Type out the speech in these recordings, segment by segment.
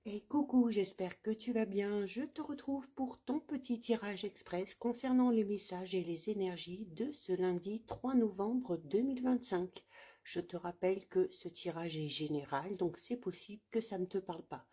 Et coucou, j'espère que tu vas bien. Je te retrouve pour ton petit tirage express concernant les messages et les énergies de ce lundi 3 novembre 2025. Je te rappelle que ce tirage est général, donc c'est possible que ça ne te parle pas.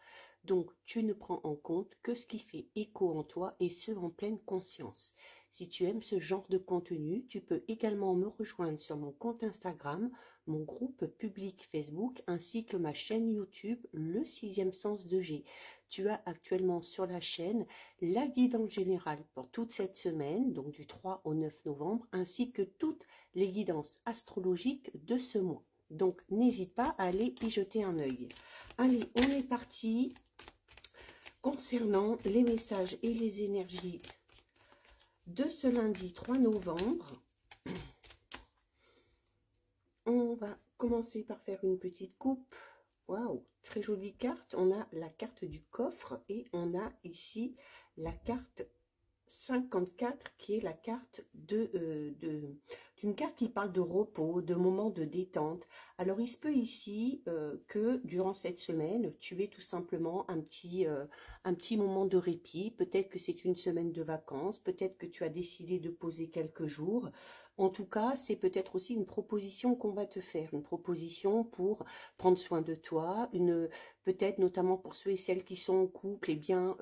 Donc tu ne prends en compte que ce qui fait écho en toi et ce en pleine conscience. Si tu aimes ce genre de contenu, tu peux également me rejoindre sur mon compte Instagram, mon groupe public Facebook ainsi que ma chaîne YouTube Le Sixième Sens de G. Tu as actuellement sur la chaîne la guidance générale pour toute cette semaine, donc du 3 au 9 novembre, ainsi que toutes les guidances astrologiques de ce mois. Donc n'hésite pas à aller y jeter un œil. Allez, on est parti concernant les messages et les énergies de ce lundi 3 novembre. On va commencer par faire une petite coupe. Waouh, très jolie carte. On a la carte du coffre et on a ici la carte 54 qui est la carte d'une carte qui parle de repos, de moments de détente. Alors il se peut ici que durant cette semaine tu aies tout simplement un petit moment de répit. Peut-être que c'est une semaine de vacances, peut-être que tu as décidé de poser quelques jours. En tout cas, c'est peut-être aussi une proposition qu'on va te faire, une proposition pour prendre soin de toi, peut-être notamment pour ceux et celles qui sont en couple, eh bien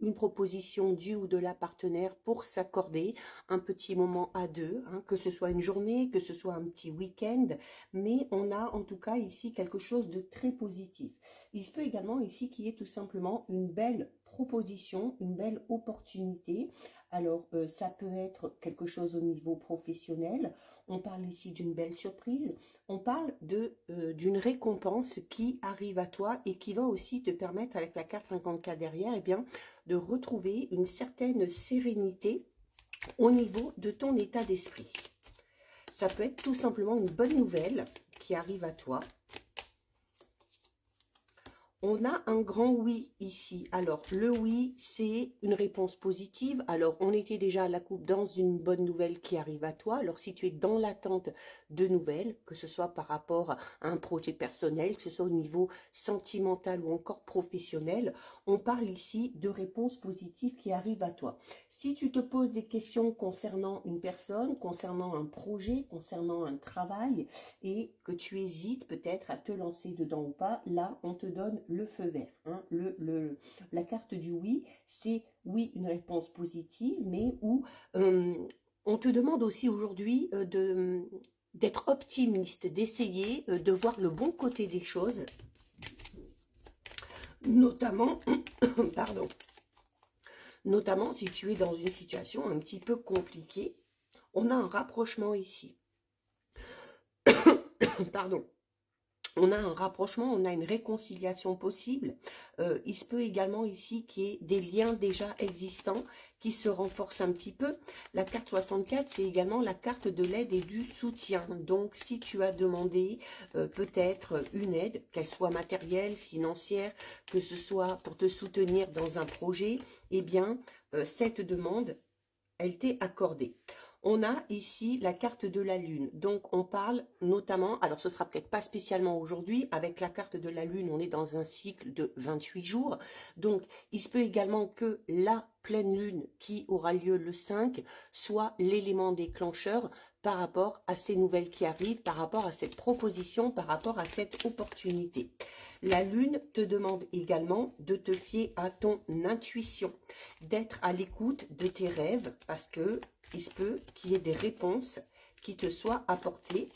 une proposition du ou de la partenaire pour s'accorder un petit moment à deux, hein, que ce soit une journée, que ce soit un petit week-end, mais on a en tout cas ici quelque chose de très positif. Il se peut également ici qu'il y ait tout simplement une belle proposition, une belle opportunité. Alors ça peut être quelque chose au niveau professionnel, on parle ici d'une belle surprise, on parle d'une récompense qui arrive à toi et qui va aussi te permettre, avec la carte 54 derrière, eh bien, de retrouver une certaine sérénité au niveau de ton état d'esprit. Ça peut être tout simplement une bonne nouvelle qui arrive à toi. On a un grand oui ici. Alors, le oui, c'est une réponse positive. Alors, on était déjà à la coupe dans une bonne nouvelle qui arrive à toi. Alors, si tu es dans l'attente de nouvelles, que ce soit par rapport à un projet personnel, que ce soit au niveau sentimental ou encore professionnel, on parle ici de réponses positives qui arrivent à toi. Si tu te poses des questions concernant une personne, concernant un projet, concernant un travail, et que tu hésites peut-être à te lancer dedans ou pas, là, on te donne le feu vert. Hein. La carte du oui, c'est oui, une réponse positive, mais où on te demande aussi aujourd'hui d'être optimiste, d'essayer de voir le bon côté des choses, notamment, pardon, notamment si tu es dans une situation un petit peu compliquée. On a un rapprochement ici. Pardon. On a un rapprochement, on a une réconciliation possible. Il se peut également ici qu'il y ait des liens déjà existants qui se renforcent un petit peu. La carte 64, c'est également la carte de l'aide et du soutien. Donc, si tu as demandé peut-être une aide, qu'elle soit matérielle, financière, que ce soit pour te soutenir dans un projet, eh bien, cette demande, elle t'est accordée. On a ici la carte de la Lune. Donc, on parle notamment, alors ce sera peut-être pas spécialement aujourd'hui, avec la carte de la Lune, on est dans un cycle de 28 jours. Donc, il se peut également que la pleine Lune qui aura lieu le 5 soit l'élément déclencheur par rapport à ces nouvelles qui arrivent, par rapport à cette proposition, par rapport à cette opportunité. La Lune te demande également de te fier à ton intuition, d'être à l'écoute de tes rêves, parce que il se peut qu'il y ait des réponses qui te soient apportées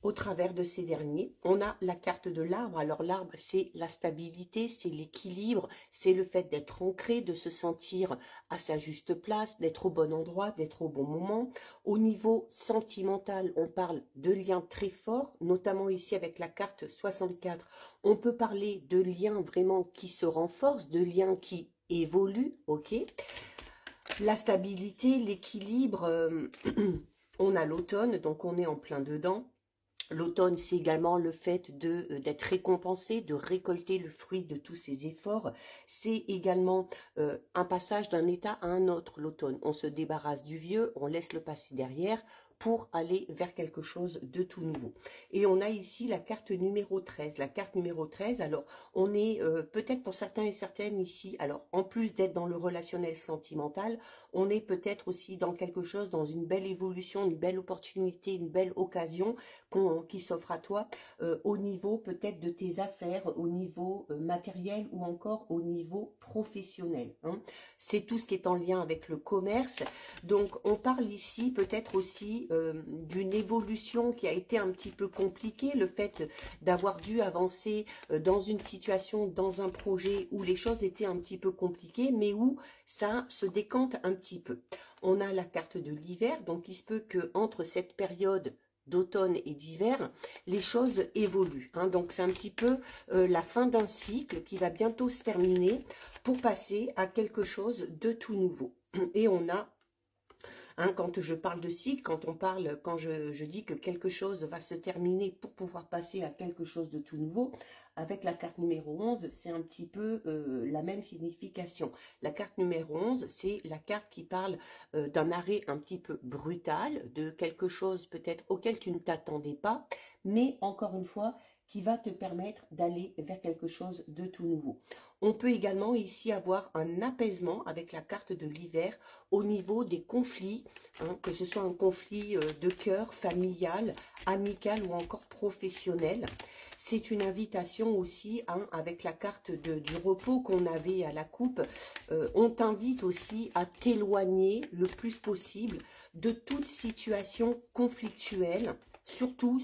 au travers de ces derniers. On a la carte de l'arbre. Alors l'arbre, c'est la stabilité, c'est l'équilibre, c'est le fait d'être ancré, de se sentir à sa juste place, d'être au bon endroit, d'être au bon moment. Au niveau sentimental, on parle de liens très forts, notamment ici avec la carte 64. On peut parler de liens vraiment qui se renforcent, de liens qui évoluent, ok ? La stabilité, l'équilibre, on a l'automne, donc on est en plein dedans. L'automne, c'est également le fait d'être récompensé, de récolter le fruit de tous ces efforts. C'est également un passage d'un état à un autre, l'automne. On se débarrasse du vieux, on laisse le passé derrière pour aller vers quelque chose de tout nouveau. Et on a ici la carte numéro 13. La carte numéro 13, alors on est peut-être pour certains et certaines ici, alors en plus d'être dans le relationnel sentimental, on est peut-être aussi dans quelque chose, dans une belle évolution, une belle opportunité, une belle occasion qui s'offre à toi au niveau peut-être de tes affaires, au niveau matériel ou encore au niveau professionnel. Hein. C'est tout ce qui est en lien avec le commerce. Donc on parle ici peut-être aussi d'une évolution qui a été un petit peu compliquée, le fait d'avoir dû avancer dans une situation, dans un projet où les choses étaient un petit peu compliquées, mais où ça se décante un petit peu. On a la carte de l'hiver, donc il se peut que entre cette période d'automne et d'hiver, les choses évoluent. Hein. Donc c'est un petit peu la fin d'un cycle qui va bientôt se terminer pour passer à quelque chose de tout nouveau. Et on a hein, quand je parle de cycle, quand je dis que quelque chose va se terminer pour pouvoir passer à quelque chose de tout nouveau, avec la carte numéro 11, c'est un petit peu la même signification. La carte numéro 11, c'est la carte qui parle d'un arrêt un petit peu brutal, de quelque chose peut-être auquel tu ne t'attendais pas, mais encore une fois, qui va te permettre d'aller vers quelque chose de tout nouveau. On peut également ici avoir un apaisement avec la carte de l'hiver au niveau des conflits, hein, que ce soit un conflit de cœur, familial, amical ou encore professionnel. C'est une invitation aussi, hein, avec la carte du repos qu'on avait à la coupe. On t'invite aussi à t'éloigner le plus possible de toute situation conflictuelle. Surtout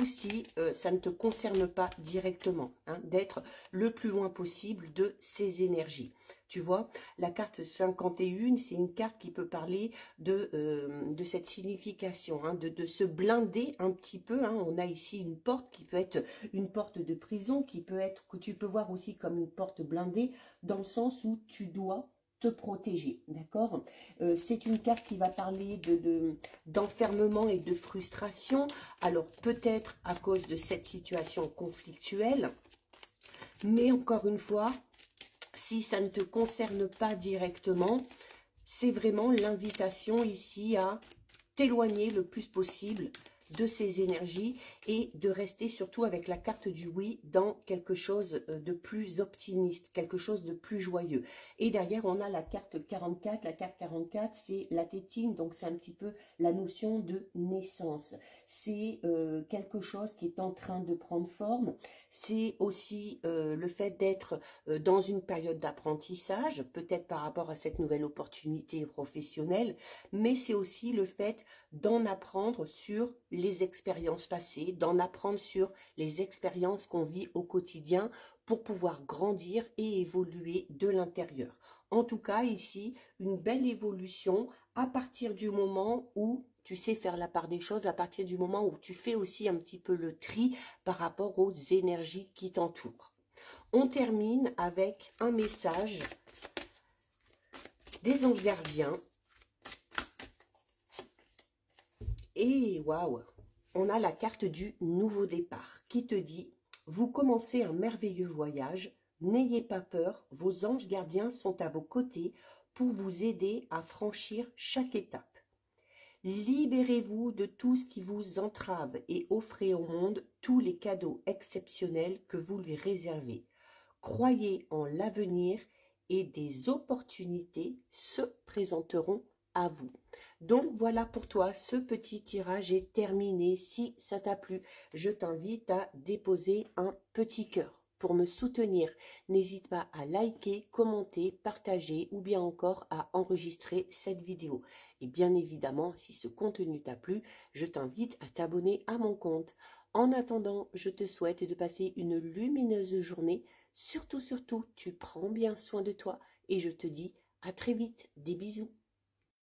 si ça ne te concerne pas directement, hein, d'être le plus loin possible de ces énergies. Tu vois, la carte 51, c'est une carte qui peut parler de cette signification, hein, de se blinder un petit peu. Hein. On a ici une porte qui peut être une porte de prison, qui peut être, que tu peux voir aussi comme une porte blindée, dans le sens où tu dois te protéger, d'accord. C'est une carte qui va parler d'enfermement et de frustration, alors peut-être à cause de cette situation conflictuelle, mais encore une fois, si ça ne te concerne pas directement, c'est vraiment l'invitation ici à t'éloigner le plus possible de ces énergies et de rester surtout avec la carte du oui dans quelque chose de plus optimiste, quelque chose de plus joyeux. Et derrière, on a la carte 44. La carte 44, c'est la tétine, donc c'est un petit peu la notion de naissance. C'est quelque chose qui est en train de prendre forme. C'est aussi le fait d'être dans une période d'apprentissage, peut-être par rapport à cette nouvelle opportunité professionnelle, mais c'est aussi le fait d'en apprendre sur les expériences passées, d'en apprendre sur les expériences qu'on vit au quotidien pour pouvoir grandir et évoluer de l'intérieur. En tout cas, ici, une belle évolution à partir du moment où tu sais faire la part des choses, à partir du moment où tu fais aussi un petit peu le tri par rapport aux énergies qui t'entourent. On termine avec un message des anges gardiens. Et waouh, on a la carte du nouveau départ qui te dit « Vous commencez un merveilleux voyage, n'ayez pas peur, vos anges gardiens sont à vos côtés pour vous aider à franchir chaque étape. Libérez-vous de tout ce qui vous entrave et offrez au monde tous les cadeaux exceptionnels que vous lui réservez. Croyez en l'avenir et des opportunités se présenteront à vous. » Donc voilà pour toi, ce petit tirage est terminé. Si ça t'a plu, je t'invite à déposer un petit cœur pour me soutenir. N'hésite pas à liker, commenter, partager ou bien encore à enregistrer cette vidéo. Et bien évidemment, si ce contenu t'a plu, je t'invite à t'abonner à mon compte. En attendant, je te souhaite de passer une lumineuse journée. Surtout, tu prends bien soin de toi et je te dis à très vite. Des bisous.